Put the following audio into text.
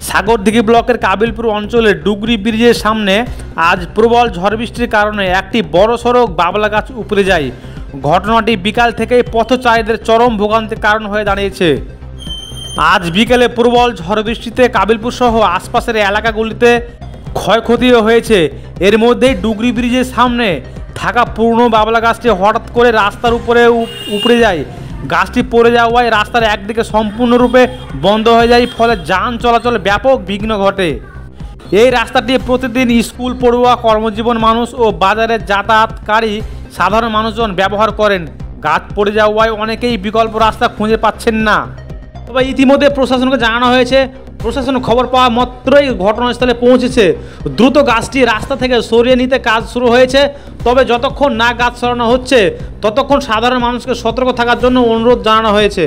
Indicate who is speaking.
Speaker 1: সাগরদিঘি ব্লকের কাবিলপুর অঞ্চলের ডুগরি ব্রিজের সামনে আজ প্রবল ঝড় বৃষ্টির কারণে একটি বড়সড় বাবলা গাছ উপড়ে যায়। ঘটনাটি বিকাল থেকেই পথচারীদের চরম ভোগান্তির কারণ হয়ে দাঁড়িয়েছে। আজ বিকেলে প্রবল ঝড় বৃষ্টিতে কাবিলপুর সহ আশপাশের এলাকাগুলিতে ক্ষয়ক্ষতিও হয়েছে। এর মধ্যেই ডুগরি ব্রিজের সামনে থাকা পুরনো বাবলা গাছটি হঠাৎ করে রাস্তার উপরে উপড়ে যায়। গাছটি পড়ে যাওয়ায় রাস্তার একদিকে সম্পূর্ণরূপে বন্ধ হয়ে যায়, ফলে যান চলাচলে ব্যাপক বিঘ্ন ঘটে। এই রাস্তাটি প্রতিদিন স্কুল পড়ুয়া, কর্মজীবন মানুষ ও বাজারে যাতায়াতকারী সাধারণ মানুষজন ব্যবহার করেন। গাছ পড়ে যাওয়ায় অনেকেই বিকল্প রাস্তা খুঁজে পাচ্ছেন না। তবে ইতিমধ্যে প্রশাসনকে জানানো হয়েছে, প্রশাসন খবর পাওয়া মাত্রই ঘটনাস্থলে পৌঁছেছে। দ্রুত গাছটি রাস্তা থেকে সরিয়ে নিতে কাজ শুরু হয়েছে। তবে যতক্ষণ না গাছ সরানো হচ্ছে ততক্ষণ সাধারণ মানুষকে সতর্ক থাকার জন্য অনুরোধ জানানো হয়েছে।